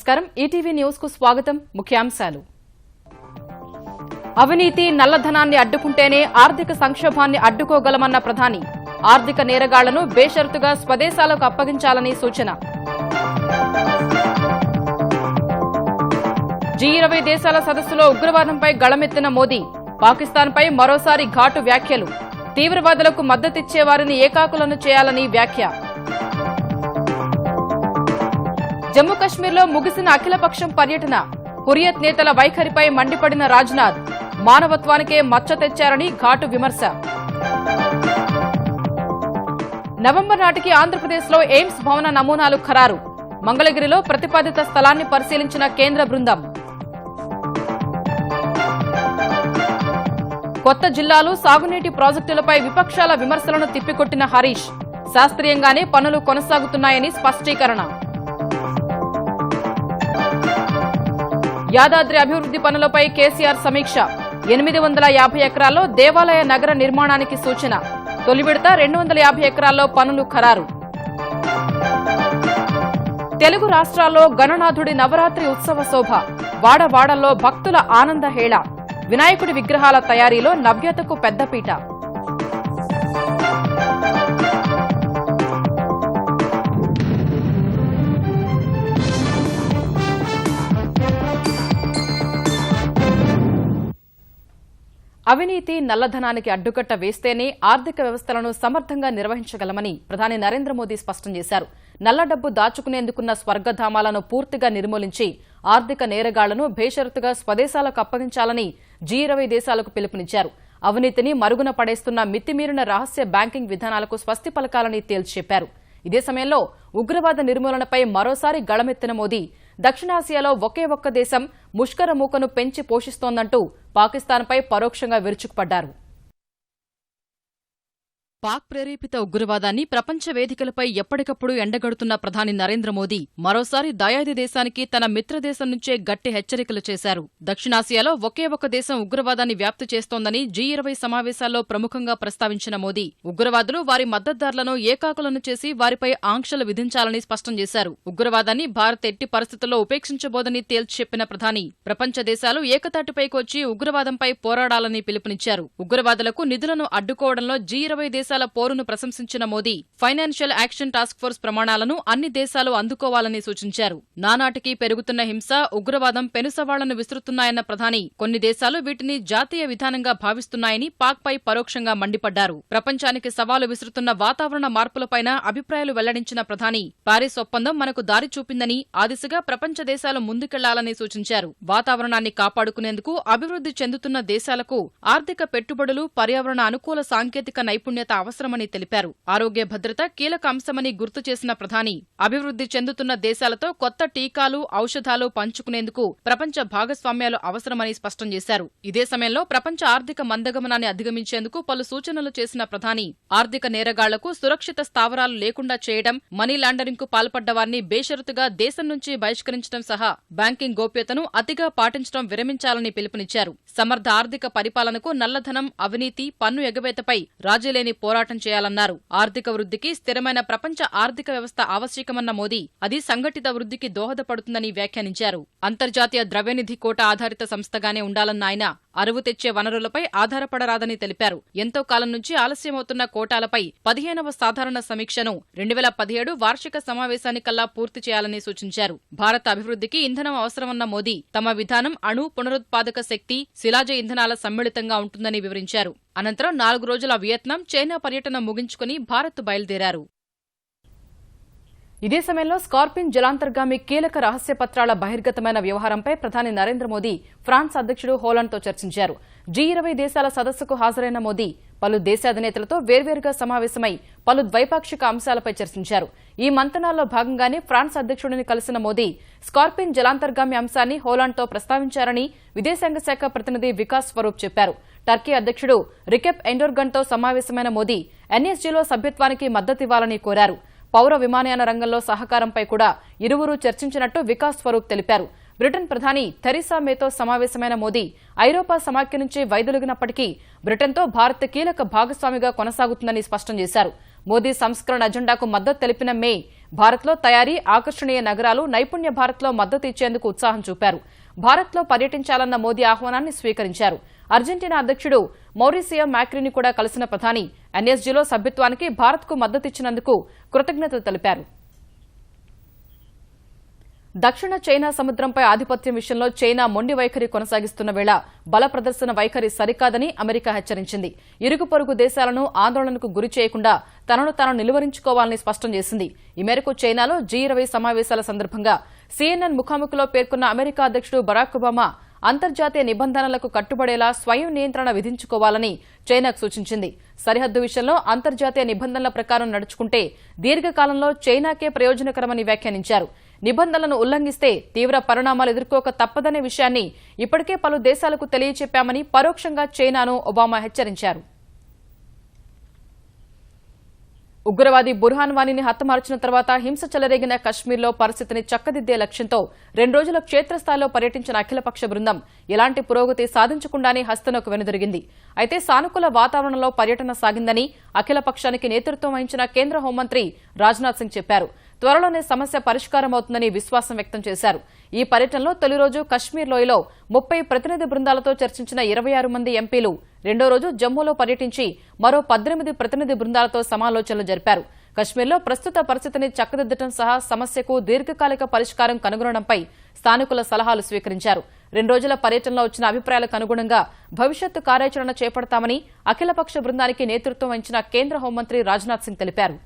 నమస్కారం ETV news కు స్వాగతం ముఖ్యాంశాలు అవినీతి నల్లధనాన్ని అడ్డుకుంటేనే ఆర్థిక సంక్షోభాన్ని అడ్డుకోగలమన్న ప్రధాని ఆర్థిక నేరగాళ్లను బేషరతుగా స్వదేశాలకు అప్పగించాలని సూచన G20 దేశాల సదస్సులో ఉగ్రవాదంపై గళమెత్తిన మోదీ పాకిస్తాన్పై మరోసారి ఘాటు వ్యాఖ్యలు తీవ్రవాదులకు మద్దతిచ్చే వారిని ఏకాకులను చేయాలని వ్యాఖ్య జమ్మూ కశ్మీర్లో ముగిసిన అఖిలపక్షం పర్యటన హురియత్ నేతల వైఖరిపై మండిపడిన రాజ్నాథ్ మానవత్వానికే మచ్చ తెచ్చారని ఘాటు విమర్శ నవంబర్ నాటికి ఆంధ్రప్రదేశ్లో ఎయిమ్స్ భవన నమూనాలు ఖరారు మంగళగిరిలో ప్రతిపాదిత స్థలాన్ని పరిశీలించిన కేంద్ర బృందం కొత్త జిల్లాలు సాగునీటి ప్రాజెక్టులపై విపక్షాల విమర్శలను తిప్పికొట్టిన హరీష్ శాస్త్రీయంగానే పనులు కొనసాగుతున్నాయని స్పష్టీకరణ యాదాద్రి అభివృద్ది పనులపై కేసీఆర్ సమీక్ష 850 ఎకరాల్లో దేవాలయ నగర నిర్మాణానికి సూచన తొలి విడత 250 ఎకరాల్లో పనులు ఖరారు తెలుగు రాష్ట్రాల్లో గణనాథుడి నవరాత్రి ఉత్సవ శోభ వాడవాడల్లో భక్తుల ఆనంద హేళ వినాయకుడి విగ్రహాల తయారీలో నవ్యతకు పెద్దపీట అవినీతి నల్లధనానికి అడ్డుకట్ట వేస్తేనే ఆర్థిక వ్యవస్థలను సమర్థంగా నిర్వహించగలమని ప్రధాని నరేంద్ర మోదీ స్పష్టం చేశారు నల్ల డబ్బు దాచుకునేందుకున్న స్వర్గధామాలను పూర్తిగా నిర్మూలించి ఆర్థిక నేరగాళ్లను బేషరతుగా స్వదేశాలకు అప్పగించాలని G20 దేశాలకు పిలుపునిచ్చారు అవినీతిని మరుగున పడేస్తున్న మితిమీరిన రహస్య బ్యాంకింగ్ విధానాలకు స్వస్తి పలకాలని తేల్చి చెప్పారు ఇదే సమయంలో ఉగ్రవాద నిర్మూలనపై మరోసారి గళమెత్తిన మోదీ దక్షిణాసియాలో ఒకే ఒక్క దేశం ముష్కర మూకను పెంచి పోషిస్తోందంటూ పాకిస్తాన్పై పరోక్షంగా విరుచుకుపడ్డారు పాక్ ప్రేరేపిత ఉగ్రవాదాన్ని ప్రపంచ వేదికలపై ఎప్పటికప్పుడు ఎండగడుతున్న ప్రధాని నరేంద్ర మోదీ మరోసారి దాయాది దేశానికి తన మిత్రదేశం నుంచే గట్టి హెచ్చరికలు చేశారు దక్షిణాసియాలో ఒకే ఒక దేశం ఉగ్రవాదాన్ని వ్యాప్తి చేస్తోందని G20 సమావేశాల్లో ప్రముఖంగా ప్రస్తావించిన మోదీ ఉగ్రవాదులు వారి మద్దతుదారులను ఏకాకులను చేసి వారిపై ఆంక్షలు విధించాలని స్పష్టం చేశారు ఉగ్రవాదాన్ని భారత్ ఎట్టి పరిస్థితుల్లో ఉపేక్షించబోదని తేల్చి చెప్పిన ప్రధాని ప్రపంచ దేశాలు ఏకతాటిపైకి వచ్చి ఉగ్రవాదంపై పోరాడాలని పిలుపునిచ్చారు ఉగ్రవాదులకు నిధులను అడ్డుకోవడంలో G20 దేశాల పోరును ప్రశంసించిన Modi financial action task force ప్రమాణాలను అన్ని దేశాలు అందుకోవాలని సూచించారు నానాటికి పెరుగుతున్న హింస ఉగ్రవాదం పెనుసవాళ్లను విసురుతున్నాయన్న ప్రధాని కొన్ని దేశాలు వీటిని జాతీయ విధానంగా భావిస్తున్నాయని పాక్పై పరోక్షంగా మండిపడ్డారు ప్రపంచానికి సవాలు విసురుతున్న వాతావరణ మార్పులపైన అభిప్రాయాలు వెల్లడించిన ప్రధాని పారిస్ ఒప్పందం మనకు దారి చూపిందని ఆ దిశగా ప్రపంచ దేశాలు ముందుకెళ్లాలని సూచించారు వాతావరణాన్ని కాపాడుకునేందుకు అభివృద్ది చెందుతున్న దేశాలకు ఆర్థిక పెట్టుబడులు పర్యావరణ అనుకూల సాంకేతిక నైపుణ్యత అవసరమని తెలిపారు ఆరోగ్య భద్రత కీలక అంశమని గుర్తు చేసిన ప్రధాని అభివృద్ది చెందుతున్న దేశాలతో కొత్త టీకాలు ఔషధాలు పంచుకునేందుకు ప్రపంచ భాగస్వామ్యాలు అవసరమని స్పష్టం చేశారు ఇదే సమయంలో ప్రపంచ ఆర్థిక మందగమనాన్ని అధిగమించేందుకు పలు సూచనలు చేసిన ప్రధాని ఆర్థిక నేరగాళ్లకు సురక్షిత స్థావరాలు లేకుండా చేయడం మనీ లాండరింగ్ కు పాల్పడ్డ వారిని బేషరతుగా దేశం నుంచి బహిష్కరించడం సహా బ్యాంకింగ్ గోప్యతను అతిగా పాటించడం విరమించాలని పిలుపునిచ్చారు సమర్థ ఆర్థిక పరిపాలనకు నల్లధనం అవినీతి పన్ను ఎగవేతపై రాజీలేని పోరాటం చేయాలన్నారు ఆర్థిక వృద్ధికి స్థిరమైన ప్రపంచ ఆర్థిక వ్యవస్థ ఆవశ్యకమన్న మోదీ అది సంఘటిత వృద్ధికి దోహదపడుతుందని వ్యాఖ్యానించారు అంతర్జాతీయ ద్రవ్యనిధి కోట ఆధారిత సంస్థగానే ఉండాలన్న ఆయన అరువు తెచ్చే వనరులపై ఆధారపడరాదని తెలిపారు ఎంతో కాలం నుంచి ఆలస్యమవుతున్న కోటాలపై 15వ సాధారణ సమీక్షను 2017 వార్షిక సమావేశానికల్లా పూర్తి చేయాలని సూచించారు భారత అభివృద్ధికి ఇంధనం అవసరమన్న మోదీ తమ విధానం అణు పునరుత్పాదక శక్తి శిలాజ ఇంధనాల సమ్మిళితంగా ఉంటుందని వివరించారు అనంతరం 4 రోజుల వియత్నాం చైనా పర్యటన ముగించుకుని భారత్ బయలుదేరారు ఇదే సమయంలో స్కార్పిన్ జలాంతర్గామి కీలక రహస్య పత్రాల బహిర్గతమైన వ్యవహారంపై ప్రధాని నరేంద్ర మోదీ ఫ్రాన్స్ అధ్యక్షుడు హోలాండ్తో చర్చించారు G20 దేశాల సదస్సుకు హాజరైన మోదీ పలు దేశాధినేతలతో వేర్వేరుగా సమావేశమై పలు ద్వైపాక్షిక అంశాలపై చర్చించారు ఈ మంతనాల్లో భాగంగానే ఫ్రాన్స్ అధ్యక్షుడిని కలిసిన మోదీ స్కార్పిన్ జలాంతర్గామి అంశాన్ని హోలాండ్తో ప్రస్తావించారని విదేశాంగ శాఖ ప్రతినిధి వికాస్ స్వరూప్ చెప్పారు టర్కీ అధ్యక్షుడు రికెప్ ఎండోర్గన్తో సమావేశమైన మోదీ NSGలో సభ్యత్వానికి మద్దతివ్వాలని కోరారు పౌర విమానయాన రంగంలో సహకారంపై కూడా ఇరువురు చర్చించినట్టు వికాస్ స్వరూప్ తెలిపారు బ్రిటన్ ప్రధాని థెరెసా మేతో సమావేశమైన మోదీ ఐరోపా సమాఖ్య నుంచి వైదొలిగినప్పటికీ బ్రిటన్తో భారత్ కీలక భాగస్వామిగా కొనసాగుతుందని స్పష్టం చేశారు మోదీ సంస్కరణ అజెండాకు మద్దతు తెలిపిన మే భారత్లో తయారీ, ఆకర్షణీయ నగరాలు, నైపుణ్య భారత్లో మద్దతు ఇచ్చేందుకు ఉత్సాహం చూపారు. భారత్లో పర్యటించాలన్న మోదీ ఆహ్వానాన్ని స్వీకరించారు. అర్జెంటీనా అధ్యక్షుడు మౌరిసియో మాక్రీని కూడా కలిసిన ప్రధాని ఎన్ఎస్జీలో సభ్యత్వానికి భారత్కు మద్దతిచ్చినందుకు కృతజ్ఞతలు తెలిపారు. దక్షిణ చైనా సముద్రంపై ఆధిపత్యం విషయంలో చైనా మొండి వైఖరి కొనసాగిస్తున్న వేళ బల ప్రదర్శన వైఖరి సరికాదని అమెరికా హెచ్చరించింది. ఇరుగు పొరుగు దేశాలను ఆందోళనకు గురి చేయకుండా తనను తాను నిలువరించుకోవాలని స్పష్టం చేసింది. ఈ మేరకు చైనాలో G20 సమావేశాల సందర్భంగా CNN ముఖాముఖిలో పేర్కొన్న అమెరికా అధ్యక్షుడు బరాక్ ఒబామా అంతర్జాతీయ నిబంధనలకు కట్టుబడేలా స్వయం నియంత్రణ విధించుకోవాలని చైనాకు సూచించింది. సరిహద్దు విషయంలో అంతర్జాతీయ నిబంధనల ప్రకారం నడుచుకుంటే దీర్ఘకాలంలో చైనాకే ప్రయోజనకరమని వ్యాఖ్యానించారు. నిబంధనలను ఉల్లంఘిస్తే తీవ్ర పరిణామాలు ఎదుర్కోక తప్పదనే విషయాన్ని ఇప్పటికే పలు దేశాలకు తెలియచెప్పామని పరోక్షంగా చైనాను ఒబామా హెచ్చరించారు. ఉగ్రవాది బుర్హాన్ వానీని హతమార్చిన తర్వాత హింస చెలరేగిన కశ్మీర్లో పరిస్థితిని చక్కదిద్దే లక్ష్యంతో 2 రోజుల క్షేత్రస్థాయిలో పర్యటించిన అఖిలపక్ష బృందం ఎలాంటి పురోగతి సాధించకుండానే హస్తనకు వెనుదిరిగింది. అయితే సానుకూల వాతావరణంలో పర్యటన సాగిందని అఖిలపక్షానికి నేతృత్వం వహించిన కేంద్ర హోంమంత్రి రాజ్నాథ్ సింగ్ చెప్పారు. త్వరలోనే సమస్య పరిష్కారమవుతుందని విశ్వాసం వ్యక్తం చేశారు. ఈ పర్యటనలో తొలి రోజు కశ్మీర్ లోయలో 30 ప్రతినిధి బృందాలతో చర్చించిన 26 మంది ఎంపీలు రెండో రోజు జమ్మూలో పర్యటించి మరో 18 ప్రతినిధి బృందాలతో సమాలోచనలు జరిపారు. కశ్మీర్లో ప్రస్తుత పరిస్థితిని చక్కదిద్దడం సహా సమస్యకు దీర్ఘకాలిక పరిష్కారం కనుగొనడంపై స్థానికుల సలహాలు స్వీకరించారు. 2 రోజుల పర్యటనలో వచ్చిన అభిప్రాయాలకు అనుగుణంగా భవిష్యత్తు కార్యాచరణ చేపడతామని అఖిలపక్ష బృందానికి నేతృత్వం వహించిన కేంద్ర హోంమంత్రి రాజ్నాథ్ సింగ్ తెలిపారు.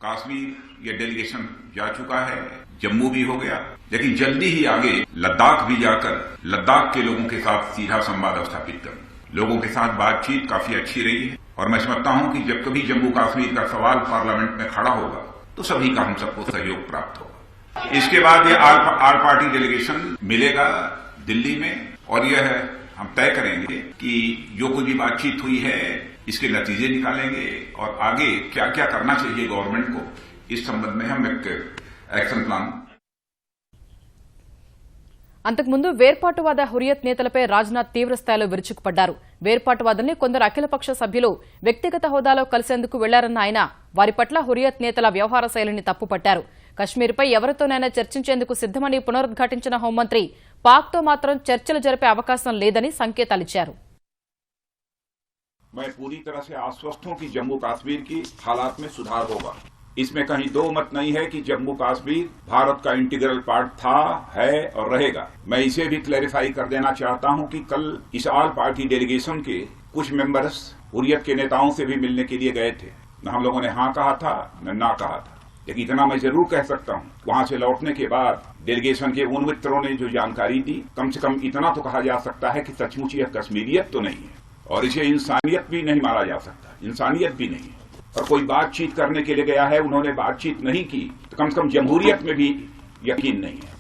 कश्मीर ये डेलीगेशन जा चुका है, जम्मू भी हो गया, लेकिन जल्दी ही आगे लद्दाख भी जाकर लद्दाख के लोगों के साथ सीधा संवाद स्थापित कर लोगों के साथ बातचीत काफी अच्छी रही है और मैं समझता हूं कि जब कभी जम्मू कश्मीर का सवाल पार्लियामेंट में खड़ा होगा तो सभी का हम सबको सहयोग प्राप्त होगा. इसके बाद ये आल पार्टी डेलीगेशन मिलेगा दिल्ली में और यह हम तय करेंगे कि जो कुछ भी बातचीत हुई है इसके नतीजे निकालेंगे और आगे क्या क्या करना चाहिए गवर्नमेंट को, इस संबंध में हम एक एक्शन प्लान. అంతకుముందు వేర్పాటువాద హురియత్ నేతలపై రాజ్నాథ్ తీవ్రస్థాయిలో విరుచుకుపడ్డారు. వేర్పాటువాదుల్ని కొందరు అఖిలపక్ష సభ్యులు వ్యక్తిగత హోదాలో కలిసేందుకు వెళ్లారన్న ఆయన వారి పట్ల హురియత్ నేతల వ్యవహార శైలిని తప్పుపట్టారు. కశ్మీర్పై ఎవరితోనైనా చర్చించేందుకు సిద్దమని పునరుద్ఘాటించిన హోంమంత్రి పాక్తో మాత్రం చర్చలు జరిపే అవకాశం లేదని సంకేతాలిచ్చారు. मैं पूरी तरह से आश्वस्त हूं कि जम्मू कश्मीर की हालात में सुधार होगा. इसमें कहीं दो मत नहीं है कि जम्मू कश्मीर भारत का इंटीग्रल पार्ट था, है और रहेगा. मैं इसे भी क्लैरिफाई कर देना चाहता हूं कि कल इस ऑल पार्टी डेलीगेशन के कुछ मेंबर्स हुर्रियत के नेताओं से भी मिलने के लिए गए थे. न हम लोगों ने हाँ कहा था न ना कहा था, लेकिन इतना मैं जरूर कह सकता हूं वहां से लौटने के बाद डेलीगेशन के उन मित्रों ने जो जानकारी दी, कम से कम इतना तो कहा जा सकता है कि सचमुच यह कश्मीरियत तो नहीं है और इसे इंसानियत भी नहीं माना जा सकता. इंसानियत भी नहीं है और कोई बातचीत करने के लिए गया है, उन्होंने बातचीत नहीं की तो कम से कम जमहूरियत में भी यकीन नहीं है.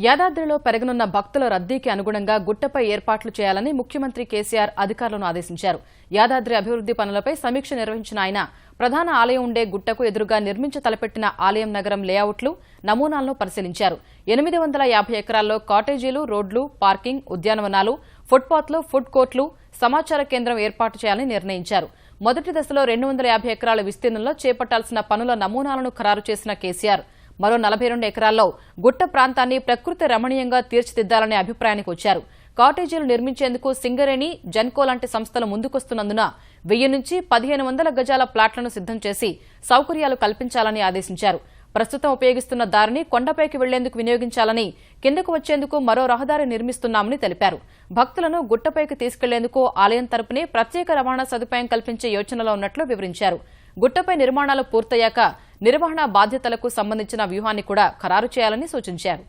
యాదాద్రిలో పెరగనున్న భక్తుల రద్దీకి అనుగుణంగా గుట్టపై ఏర్పాట్లు చేయాలని ముఖ్యమంత్రి కేసీఆర్ అధికారులను ఆదేశించారు. యాదాద్రి అభివృద్ది పనులపై సమీక్ష నిర్వహించిన ఆయన ప్రధాన ఆలయం ఉండే గుట్టకు ఎదురుగా నిర్మించ తలపెట్టిన ఆలయం నగరం లేఅవుట్లు, నమూనాలను పరిశీలించారు. 850 ఎకరాల్లో కాటేజీలు, రోడ్లు, పార్కింగ్, ఉద్యానవనాలు, ఫుట్పాత్లు, ఫుడ్ కోర్టులు, సమాచార కేంద్రం ఏర్పాటు చేయాలని నిర్ణయించారు. మొదటి దశలో 250 ఎకరాల విస్తీర్ణంలో చేపట్టాల్సిన పనుల నమూనాలను ఖరారు చేసిన కేసీఆర్ మరో 42 ఎకరాల్లో గుట్ట ప్రాంతాన్ని ప్రకృతి రమణీయంగా తీర్చిదిద్దాలనే అభిప్రాయానికి వచ్చారు. కాటేజీలు నిర్మించేందుకు సింగరేణి, జెన్కో లాంటి సంస్థలు ముందుకొస్తున్నందున 1000 నుంచి 1500 గజాల ప్లాట్లను సిద్దం చేసి సౌకర్యాలు కల్పించాలని ఆదేశించారు. ప్రస్తుతం ఉపయోగిస్తున్న దారిని కొండపైకి వెళ్లేందుకు వినియోగించాలని, కిందకు వచ్చేందుకు మరో రహదారి నిర్మిస్తున్నామని తెలిపారు. భక్తులను గుట్టపైకి తీసుకెళ్లేందుకు ఆలయం తరపునే ప్రత్యేక రవాణా సదుపాయం కల్పించే యోచనలో ఉన్నట్లు వివరించారు. గుట్టపై నిర్మాణాలు పూర్తయ్యాక నిర్వహణ బాధ్యతలకు సంబంధించిన వ్యూహాన్ని కూడా ఖరారు చేయాలని సూచించారు.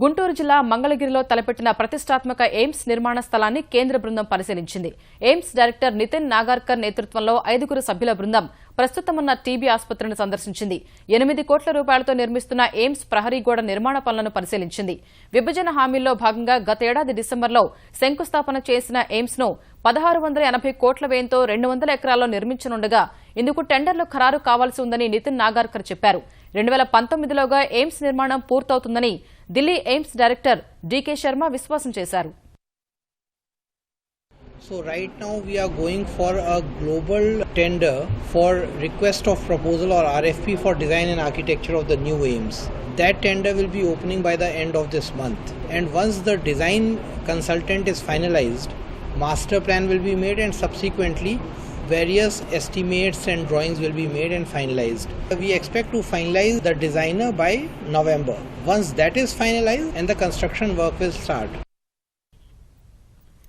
గుంటూరు జిల్లా మంగళగిరిలో తలపెట్టిన ప్రతిష్టాత్మక ఎయిమ్స్ నిర్మాణ స్థలాన్ని కేంద్ర బృందం పరిశీలించింది. ఎయిమ్స్ డైరెక్టర్ నితిన్ నాగార్కర్ నేతృత్వంలో 5 సభ్యుల బృందం ప్రస్తుతమున్న టీబీ ఆసుపత్రిని సందర్శించింది. 8 కోట్ల రూపాయలతో నిర్మిస్తున్న ఎయిమ్స్ ప్రహరీ గోడ నిర్మాణ పనులను పరిశీలించింది. విభజన హామీల్లో భాగంగా గత ఏడాది డిసెంబర్లో శంకుస్థాపన చేసిన ఎయిమ్స్ ను 1680 కోట్ల వ్యయంతో 200 ఎకరాల్లో నిర్మించనుండగా ఇందుకు టెండర్లు ఖరారు కావాల్సి ఉందని నితిన్ నాగార్కర్ చెప్పారు. 2019లోగా ఎయిమ్స్ నిర్మాణం పూర్తవుతుందని Delhi AIIMS director DK Sharma విశ్వాసం చేశారు. So right now we are going for a global tender for request of proposal or RFP for design and architecture of the new AIIMS. That tender will be opening by the end of this month. And once the design consultant is finalized, master plan will be made and subsequently various estimates and drawings will be made and finalized. We expect to finalize the designer by November. Once that is finalized and the construction work will start.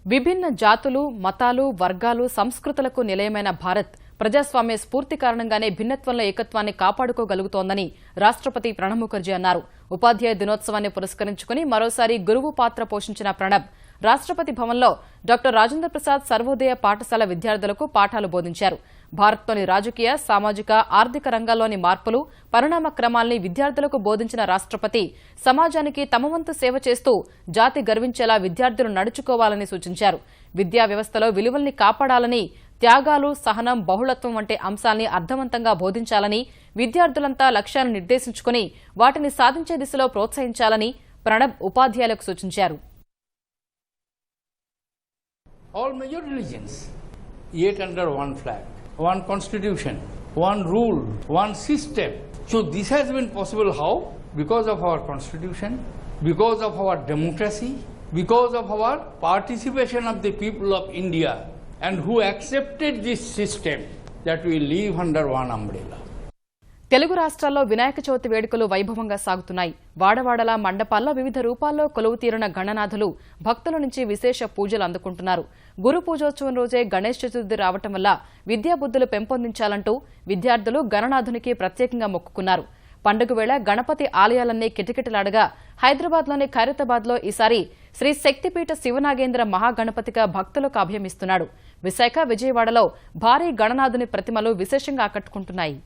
విభిన్న జాతులు, మతాలు, వర్గాలు, సంస్కృతులకు నిలయమైన భారత్ ప్రజాస్వామ్య స్ఫూర్తి కారణంగానే భిన్నత్వంలో ఏకత్వాన్ని కాపాడుకోగలుగుతోందని రాష్ట్రపతి ప్రణబ్ ముఖర్జీ అన్నారు. ఉపాధ్యాయ దినోత్సవాన్ని పురస్కరించుకుని మరోసారి గురువు పాత్ర పోషించిన ప్రణబ్ రాష్ట్రపతి భవన్లో డాక్టర్ రాజేంద్ర ప్రసాద్ సర్వోదయ పాఠశాల విద్యార్థులకు పాఠాలు బోధించారు. భారత్లోని రాజకీయ, సామాజిక, ఆర్థిక రంగాల్లోని మార్పులు, పరిణామ క్రమాల్ని విద్యార్థులకు బోధించిన రాష్ట్రపతి సమాజానికి తమ వంతు సేవ చేస్తూ జాతి గర్వించేలా విద్యార్థులు నడుచుకోవాలని సూచించారు. విద్యా వ్యవస్థలో విలువల్ని కాపాడాలని, త్యాగాలు, సహనం, బహుళత్వం వంటి అంశాల్ని అర్థవంతంగా బోధించాలని, విద్యార్థులంతా లక్ష్యాలను నిర్దేశించుకుని వాటిని సాధించే దిశలో ప్రోత్సహించాలని ప్రణబ్ ఉపాధ్యాయులకు సూచించారు. All major religions, yet under one flag, one constitution, one rule, one system. So this has been possible how? Because of our constitution, because of our democracy, because of our participation of the people of India and who accepted this system that we live under one umbrella. Telugu రాష్ట్రాల్లో వినాయక చవితి వేడుకలు వైభవంగా సాగుతున్నాయి. వాడవాడల మండపాల్లో వివిధ రూపాల్లో కొలువు తీరిన గణనాథులు భక్తుల నుంచి విశేష పూజలు అందుకుంటున్నారు. గురు పూజోత్సవం రోజే గణేష్ చతుర్థి రావటం వల్ల విద్యాబుద్ధులు పెంపొందించాలంటూ విద్యార్థులు గణనాథునికి ప్రత్యేకంగా మొక్కుకున్నారు. పండుగ వేళ గణపతి ఆలయాలన్నీ కిటకిటలాడగా హైదరాబాద్లోని ఖైరతాబాద్లో ఈసారి శ్రీ శక్తిపీఠ శివనాగేంద్ర మహాగణపతిగా భక్తులకు అభయమిస్తున్నాడు. విశాఖ, విజయవాడలో భారీ గణనాథుని ప్రతిమలు విశేషంగా ఆకట్టుకుంటున్నాయి.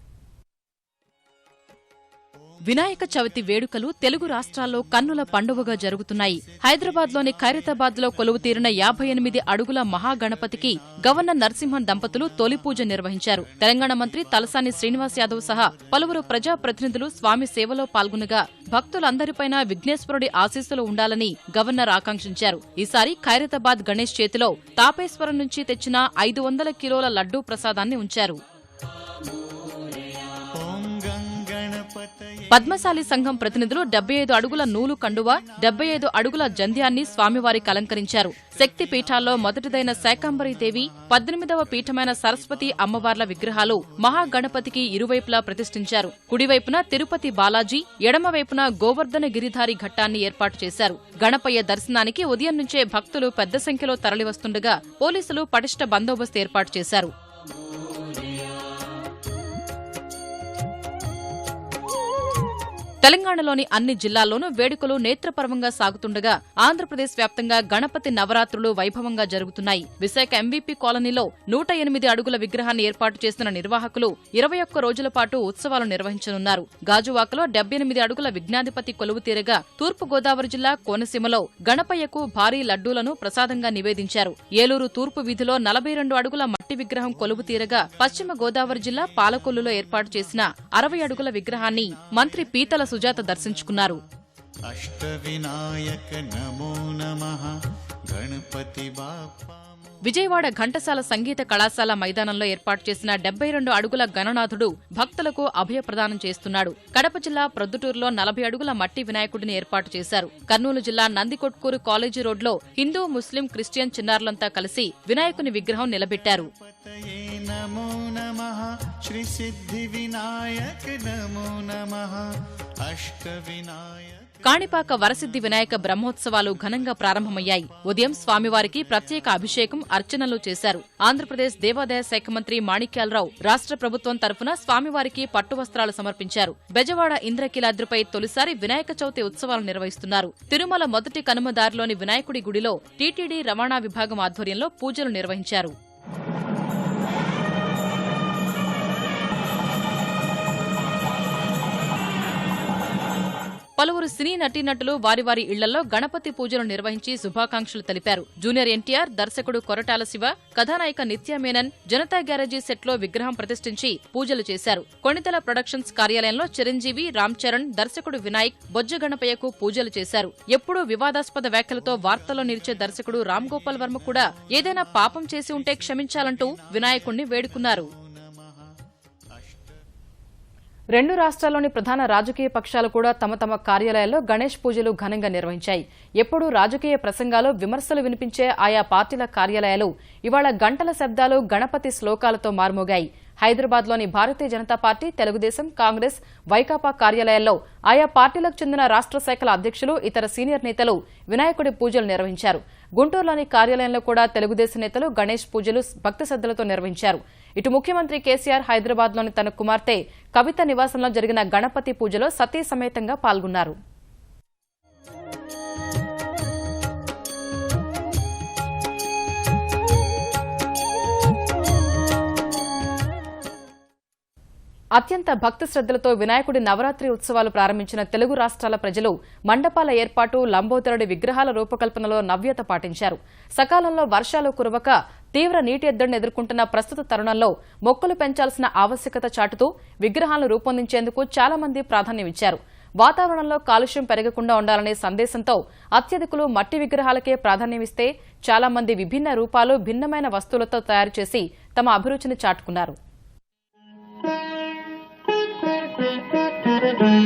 వినాయక చవితి వేడుకలు తెలుగు రాష్ట్రాల్లో కన్నుల పండువగా జరుగుతున్నాయి. హైదరాబాద్లోని ఖైరతాబాద్లో కొలువు తీరిన 58 అడుగుల మహాగణపతికి గవర్నర్ నరసింహన్ దంపతులు తొలి పూజ నిర్వహించారు. తెలంగాణ మంత్రి తలసాని శ్రీనివాస్ యాదవ్ సహా పలువురు ప్రజాప్రతినిధులు స్వామి సేవలో పాల్గొనగా భక్తులందరిపైనా విఘ్నేశ్వరుడి ఆశీస్సులు ఉండాలని గవర్నర్ ఆకాంక్షించారు. ఈసారి ఖైరతాబాద్ గణేష్ చేతిలో తాపేశ్వరం నుంచి తెచ్చిన 500 కిలోల లడ్డూ ప్రసాదాన్ని ఉంచారు. పద్మశాలి సంఘం ప్రతినిధులు 75 అడుగుల నూలు కండువ, 75 అడుగుల జంధ్యాన్ని స్వామివారికి అలంకరించారు. శక్తి పీఠాల్లో మొదటిదైన శాకంబరీదేవి, 18వ పీఠమైన సరస్వతి అమ్మవార్ల విగ్రహాలు మహాగణపతికి ఇరువైపులా ప్రతిష్ఠించారు. కుడివైపున తిరుపతి బాలాజీ, ఎడమవైపున గోవర్ధన గిరిధారి ఘట్టాన్ని ఏర్పాటు చేశారు. గణపయ్య దర్శనానికి ఉదయం నుంచే భక్తులు పెద్ద సంఖ్యలో తరలివస్తుండగా పోలీసులు పటిష్ట బందోబస్తు ఏర్పాటు చేశారు. తెలంగాణలోని అన్ని జిల్లాల్లోనూ వేడుకలు నేత్రపర్వంగా సాగుతుండగా ఆంధ్రప్రదేశ్ వ్యాప్తంగా గణపతి నవరాత్రులు వైభవంగా జరుగుతున్నాయి. విశాఖ ఎంవీపీ కాలనీలో 108 అడుగుల విగ్రహాన్ని ఏర్పాటు చేసిన నిర్వాహకులు 21 రోజుల పాటు ఉత్సవాలు నిర్వహించనున్నారు. గాజువాకలో 78 అడుగుల విఘ్నాధిపతి కొలువు తీరగా తూర్పుగోదావరి జిల్లా కోనసీమలో గణపయ్యకు భారీ లడ్డూలను ప్రసాదంగా నివేదించారు. ఏలూరు తూర్పు వీధిలో 42 అడుగుల మట్టి విగ్రహం కొలువు తీరగా పశ్చిమ గోదావరి జిల్లా పాలకొల్లులో ఏర్పాటు చేసిన 60 అడుగుల విగ్రహాన్ని మంత్రి పీతల సుజాత దర్శించుకున్నారు. విజయవాడ ఘంటసాల సంగీత కళాశాల మైదానంలో ఏర్పాటు చేసిన 72 అడుగుల గణనాథుడు భక్తులకు అభయప్రదానం చేస్తున్నాడు. కడప జిల్లా ప్రొద్దుటూరులో 40 అడుగుల మట్టి వినాయకుడిని ఏర్పాటు చేశారు. కర్నూలు జిల్లా నందికొట్కూరు కాలేజీ రోడ్లో హిందూ, ముస్లిం, క్రిస్టియన్ చిన్నారులంతా కలిసి వినాయకుని విగ్రహం నిలబెట్టారు. కాణిపాక వరసిద్ది వినాయక బ్రహ్మోత్సవాలు ఘనంగా ప్రారంభమయ్యాయి. ఉదయం స్వామివారికి ప్రత్యేక అభిషేకం, అర్చనలు చేశారు. ఆంధ్రప్రదేశ్ దేవాదాయ శాఖ మంత్రి మాణిక్యాలరావు రాష్ట్ర ప్రభుత్వం తరఫున స్వామివారికి పట్టువస్త్రాలు సమర్పించారు. బెజవాడ ఇంద్రకీలాద్రిపై తొలిసారి వినాయక చవితి ఉత్సవాలు నిర్వహిస్తున్నారు. తిరుమల మొదటి కనుమదారిలోని వినాయకుడి గుడిలో టీటీడీ రవాణా విభాగం ఆధ్వర్యంలో పూజలు నిర్వహించారు. పలువురు సినీ నటీనటులు వారి వారి ఇళ్లలో గణపతి పూజలు నిర్వహించి శుభాకాంక్షలు తెలిపారు. జూనియర్ ఎన్టీఆర్, దర్శకుడు కొరటాల శివ, కథానాయిక నిత్య మేనన్ జనతా గ్యారేజీ సెట్లో విగ్రహం ప్రతిష్ఠించి పూజలు చేశారు. కొణితెల ప్రొడక్షన్స్ కార్యాలయంలో చిరంజీవి, రామ్ చరణ్, దర్శకుడు వినాయక్, బొజ్జ గణపయ్యకు పూజలు చేశారు. ఎప్పుడూ వివాదాస్పద వ్యాఖ్యలతో వార్తల్లో నిలిచే దర్శకుడు రామ్ గోపాల్ వర్మ కూడా ఏదైనా పాపం చేసి ఉంటే క్షమించాలంటూ వినాయకుణ్ణి వేడుకున్నారు. రెండు రాష్ట్రాల్లోని ప్రధాన రాజకీయ పక్షాలు కూడా తమ తమ కార్యాలయాల్లో గణేష్ పూజలు ఘనంగా నిర్వహించాయి. ఎప్పుడూ రాజకీయ ప్రసంగాలు, విమర్శలు వినిపించే ఆయా పార్టీల కార్యాలయాలు ఇవాళ గంటల శబ్దాలు, గణపతి శ్లోకాలతో మార్మోగాయి. హైదరాబాద్లోని భారతీయ జనతా పార్టీ, తెలుగుదేశం, కాంగ్రెస్, వైకాపా కార్యాలయాల్లో ఆయా పార్టీలకు చెందిన రాష్ట్ర శాఖల అధ్యక్షులు, ఇతర సీనియర్ నేతలు వినాయకుడి పూజలు నిర్వహించారు. గుంటూరులోని కార్యాలయంలో కూడా తెలుగుదేశం నేతలు గణేష్ పూజలు భక్తి శ్రద్దలతో నిర్వహించారు. ఇటు ముఖ్యమంత్రి కేసీఆర్ హైదరాబాద్లోని తన కుమార్తె కవిత నివాసంలో జరిగిన గణపతి పూజలో సతీ సమేతంగా పాల్గొన్నారు. అత్యంత భక్తి శ్రద్దలతో వినాయకుడి నవరాత్రి ఉత్సవాలు ప్రారంభించిన తెలుగు రాష్ట్రాల ప్రజలు మండపాల ఏర్పాటు, లంబోదరుడి విగ్రహాల రూపకల్పనలో నవ్యత పాటించారు. సకాలంలో వర్షాలు కురవక తీవ్ర నీటి ఎద్దడిని ఎదుర్కొంటున్న ప్రస్తుత తరుణంలో మొక్కలు పెంచాల్సిన ఆవశ్యకత చాటుతూ విగ్రహాలను రూపొందించేందుకు చాలా మంది ప్రాధాన్యమిచ్చారు. వాతావరణంలో కాలుష్యం పెరగకుండా ఉండాలనే సందేశంతో అత్యధికులు మట్టి విగ్రహాలకే ప్రాధాన్యమిస్తే చాలా మంది విభిన్న రూపాలు, భిన్నమైన వస్తువులతో తయారు చేసి తమ అభిరుచిని చాటుకున్నారు.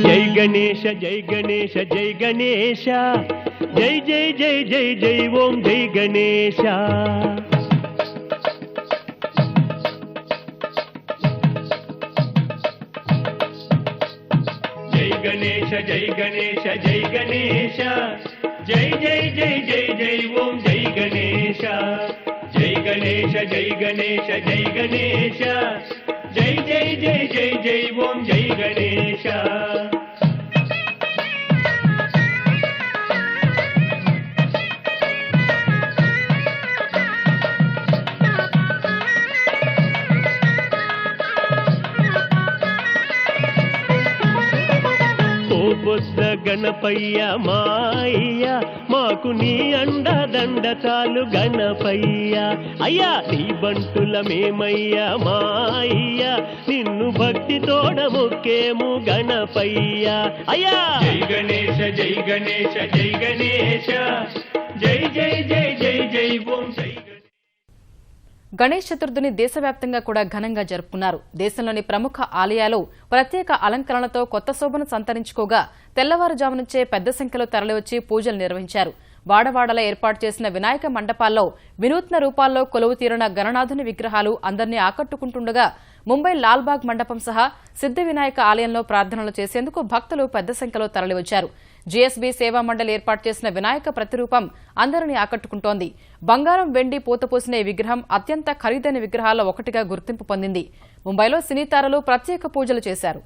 జై గణేశ జై గణేశ జై గణేశ జై జై జై జై జై ఓం జై గణేశ. జై గణేశ జై గణేశ జై గణేశ జై జై జై జై జై ఓం జై గణేశ. జై గణేశ జై గణేశ జై గణేశ జై జై జై జై జై ఓం జై గణేశ. బొజ్జ గణపయ్య మాయ్య మాకు నీ అండదండ చాలు గణపయ్య. అయ్యా నీ బంటుల మేమయ్య మాయ్య నిన్ను భక్తి తోడ మొక్కేము గణపయ్య. అయ్యా జై గణేశ జై గణేశ జై గణేశ జై జై జై జై జై ఓం జై. గణేష్ చతుర్థిని దేశవ్యాప్తంగా కూడా ఘనంగా జరుపుకున్నారు. దేశంలోని ప్రముఖ ఆలయాలు ప్రత్యేక అలంకరణలతో కొత్త శోభను సంతరించుకోగా తెల్లవారుజాము నుంచే పెద్ద సంఖ్యలో తరలివచ్చి పూజలు నిర్వహించారు. వాడవాడలా ఏర్పాటు చేసిన వినాయక మండపాల్లో వినూత్న రూపాల్లో కొలువు తీరిన గణనాథుని విగ్రహాలు అందరినీ ఆకట్టుకుంటుండగా ముంబై లాల్బాగ్ మండపం సహా సిద్ధ వినాయక ఆలయంలో ప్రార్థనలు చేసేందుకు భక్తులు పెద్ద సంఖ్యలో తరలివచ్చారు. జీఎస్బీ సేవా మండలి ఏర్పాటు చేసిన వినాయక ప్రతిరూపం అందరినీ ఆకట్టుకుంటోంది. బంగారం, వెండి పూతపోసిన ఈ విగ్రహం అత్యంత ఖరీదైన విగ్రహాల్లో ఒకటిగా గుర్తింపు పొందింది. ముంబైలో సినీ తారలు ప్రత్యేక పూజలు చేశారు.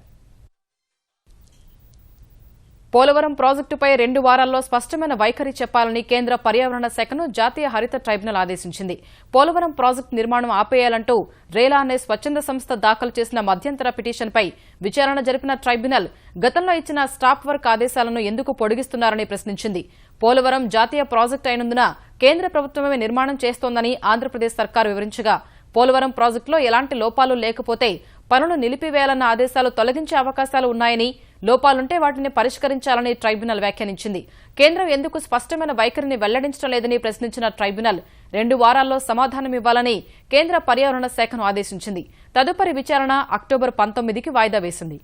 పోలవరం ప్రాజెక్టుపై 2 వారాల్లో స్పష్టమైన వైఖరి చెప్పాలని కేంద్ర పర్యావరణ శాఖను జాతీయ హరిత ట్రైబ్యునల్ ఆదేశించింది. పోలవరం ప్రాజెక్టు నిర్మాణం ఆపేయాలంటూ రేలా అనే స్వచ్ఛంద సంస్థ దాఖలు చేసిన మధ్యంతర పిటిషన్పై విచారణ జరిపిన ట్రైబ్యునల్ గతంలో ఇచ్చిన స్టాప్ వర్క్ ఆదేశాలను ఎందుకు పొడిగిస్తున్నారని ప్రశ్నించింది. పోలవరం జాతీయ ప్రాజెక్టు అయినందున కేంద్ర ప్రభుత్వమే నిర్మాణం చేస్తోందని ఆంధ్రప్రదేశ్ సర్కారు వివరించగా పోలవరం ప్రాజెక్టులో ఎలాంటి లోపాలు లేకపోతే పనులు నిలిపివేయాలన్న ఆదేశాలు తొలగించే అవకాశాలు ఉన్నాయని, లోపాలుంటే వాటిని పరిష్కరించాలని ట్రైబ్యునల్ వ్యాఖ్యానించింది. కేంద్రం ఎందుకు స్పష్టమైన వైఖరిని వెల్లడించడం లేదని ప్రశ్నించిన ట్రైబ్యునల్ 2 వారాల్లో సమాధానమివ్వాలని కేంద్ర పర్యావరణ శాఖను ఆదేశించింది. తదుపరి విచారణ అక్టోబర్ 19కి వాయిదా వేసింది.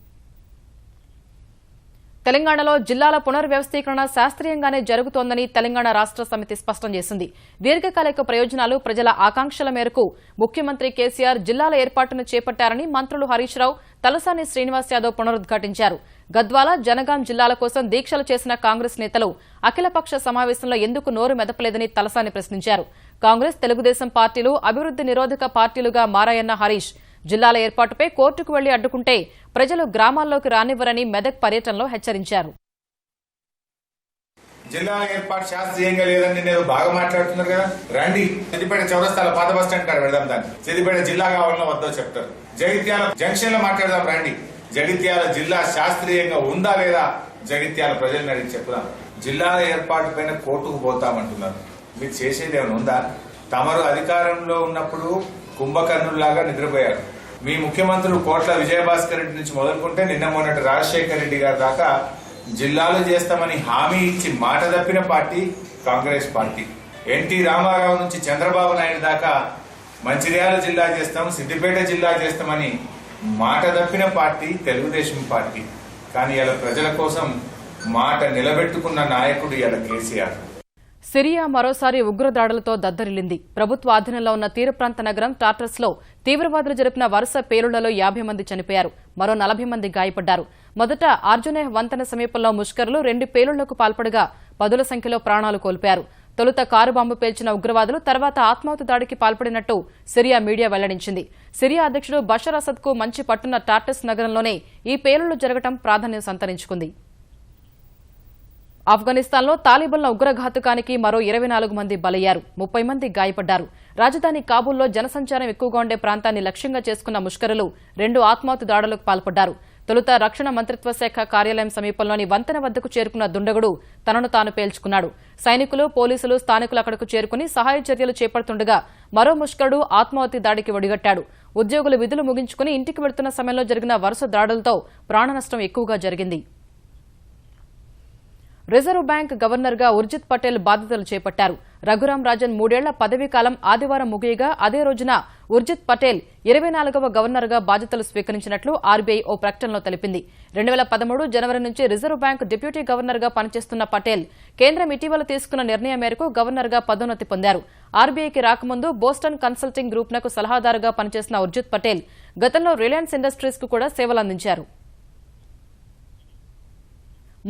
తెలంగాణలో జిల్లాల పునర్వ్యవస్థీకరణ శాస్త్రీయంగానే జరుగుతోందని తెలంగాణ రాష్ట్ర సమితి స్పష్టం చేసింది. దీర్ఘకాలిక ప్రయోజనాలు, ప్రజల ఆకాంక్షల మేరకు ముఖ్యమంత్రి కేసీఆర్ జిల్లాల ఏర్పాటును చేపట్టారని మంత్రులు హరీష్ రావు, తలసాని శ్రీనివాస్ యాదవ్ పునరుద్ఘాటించారు. గద్వాల, జనగాం జిల్లాల కోసం దీక్షలు చేసిన కాంగ్రెస్ నేతలు అఖిలపక్ష సమావేశంలో ఎందుకు నోరు మెదపలేదని తలసాని ప్రశ్నించారు. కాంగ్రెస్, తెలుగుదేశం పార్టీలు అభివృద్ది నిరోధక పార్టీలుగా మారాయన్న హరీష్ జిల్లాల ఏర్పాటుపై కోర్టుకు వెళ్లి అడ్డుకుంటే ప్రజలు గ్రామాల్లోకి రానివ్వరని మెదక్ పర్యటనలో హెచ్చరించారు. జిల్లాల ఏర్పాటు శాస్త్రీయంగా లేదని నేను బాగా మాట్లాడుతున్నారు కదా, రండి సిద్దిపేట చౌరస్తాల పాత బస్ స్టాండ్ కాడ పెడదాం, దాన్ని సిద్దిపేట జిల్లా కావాలన్నా వద్దో చెప్తారు. జగిత్యాల జంక్షన్ లో మాట్లాడదాం రండి. జగిత్యాల జిల్లా శాస్త్రీయంగా ఉందా లేదా జగిత్యాల ప్రజలను అడిగి చెప్పుదాం. జిల్లాల ఏర్పాటు పైన కోర్టుకు పోతామంటున్నారు. మీరు చేసేది ఏమైనా ఉందా? తమరు అధికారంలో ఉన్నప్పుడు కుంభకర్ణుల్లాగా నిద్రపోయారు. మీ ముఖ్యమంత్రులు కోట్ల విజయభాస్కర్ రెడ్డి నుంచి మొదలుకుంటే నిన్న మొన్నటి రాజశేఖర్ రెడ్డి గారి దాకా జిల్లాలు చేస్తామని హామీ ఇచ్చి మాట తప్పిన party Congress party. NT Ramarao నుంచి చంద్రబాబు నాయుడు దాకా మంచిర్యాల జిల్లా చేస్తాం, సిద్దిపేట జిల్లా చేస్తామని మాట తప్పిన పార్టీ తెలుగుదేశం పార్టీ. కానీ ఇలా ప్రజల కోసం మాట నిలబెట్టుకున్న నాయకుడు ఇలా కేసీఆర్. సిరియా మరోసారి ఉగ్రదాడులతో దద్దరిల్లింది. ప్రభుత్వ ఆధీనంలో ఉన్న తీర ప్రాంత నగరం టార్టస్ లో తీవ్రవాదులు జరిపిన వరుస పేలుళ్లలో 50 మంది చనిపోయారు, మరో 40 మంది గాయపడ్డారు. మొదట ఆర్జునేహ్ వంతెన సమీపంలో ముష్కరులు 2 పేలుళ్లకు పాల్పడగా పదుల సంఖ్యలో ప్రాణాలు కోల్పోయారు. తొలుత కారు బాంబు పేల్చిన ఉగ్రవాదులు తర్వాత ఆత్మాహుతి దాడికి పాల్పడినట్టు సిరియా మీడియా వెల్లడించింది. సిరియా అధ్యక్షుడు బషర్ అసద్ కు మంచి పట్టున్న టార్టస్ నగరంలోనే ఈ పేలుళ్లు జరగడం ప్రాధాన్యం సంతరించుకుంది. ఆఫ్ఘనిస్తాన్లో తాలిబాన్ల ఉగ్రఘాతుకానికి మరో 24 మంది బలయ్యారు, 30 మంది గాయపడ్డారు. రాజధాని కాబూల్లో జనసంచారం ఎక్కువగా ఉండే ప్రాంతాన్ని లక్ష్యంగా చేసుకున్న ముష్కరులు 2 ఆత్మాహుతి దాడులకు పాల్పడ్డారు. తొలుత రక్షణ మంత్రిత్వ శాఖ కార్యాలయం సమీపంలోని వంతెన వద్దకు చేరుకున్న దుండగుడు తనను తాను పేల్చుకున్నాడు. సైనికులు, పోలీసులు, స్థానికులు అక్కడకు చేరుకుని సహాయ చర్యలు చేపడుతుండగా మరో ముష్కరుడు ఆత్మాహుతి దాడికి ఒడిగట్టాడు. ఉద్యోగులు విధులు ముగించుకుని ఇంటికి వెళ్తున్న సమయంలో జరిగిన వరుస దాడులతో ప్రాణనష్టం ఎక్కువగా జరిగింది. రిజర్వ్ బ్యాంక్ గవర్నర్గా ఉర్జిత్ పటేల్ బాధ్యతలు చేపట్టారు. రఘురాం రాజన్ 3 ఏళ్ల పదవీకాలం ఆదివారం ముగియగా అదే రోజున ఉర్జిత్ పటేల్ 24వ గవర్నర్గా బాధ్యతలు స్వీకరించినట్లు ఆర్బీఐ ఓ ప్రకటనలో తెలిపింది. 2013 జనవరి నుంచి రిజర్వ్ బ్యాంక్ డిప్యూటీ గవర్నర్గా పనిచేస్తున్న పటేల్ కేంద్రం ఇటీవల తీసుకున్న నిర్ణయం మేరకు గవర్నర్గా పదోన్నతి పొందారు. ఆర్బీఐకి రాకముందు బోస్టన్ కన్సల్టింగ్ గ్రూప్నకు సలహాదారుగా పనిచేసిన ఉర్జిత్ పటేల్ గతంలో రిలయన్స్ ఇండస్ట్రీస్ కు కూడా సేవలందించారు.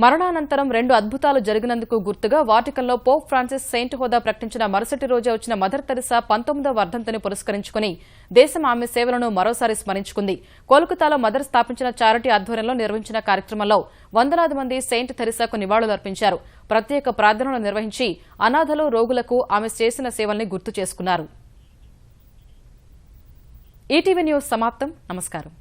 మరణానంతరం 2 అద్భుతాలు జరిగినందుకు గుర్తుగా వాటికన్లో పోప్ ఫ్రాన్సిస్ సెయింట్ హోదా ప్రకటించిన మరుసటి రోజే వచ్చిన మదర్ తెరెసా 19వ వర్ధంతిని పురస్కరించుకుని దేశం ఆమె సేవలను మరోసారి స్మరించుకుంది. కోల్కతాలో మదర్ స్థాపించిన చారిటీ ఆధ్వర్యంలో నిర్వహించిన కార్యక్రమంలో వందలాది మంది సెయింట్ తెరెసాకు నివాళులర్పించారు. ప్రత్యేక ప్రార్థనలు నిర్వహించి అనాథలు, రోగులకు ఆమె చేసిన సేవల్ని గుర్తు చేసుకున్నారు. ఈటీవీ న్యూస్ సమాప్తం. నమస్కారం.